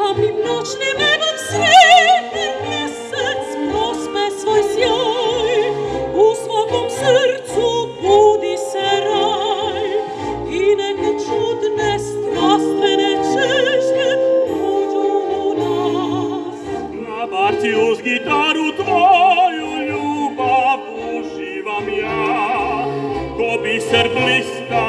tamnim noćnim nebom sveti mjesec prospe svoj sjaj, u svakom srcu budi se raj i neke čudne strastvene čežnje uđu u nas. Na barci uz gitaru tvoju ljubav uživam ja, ko biser bliska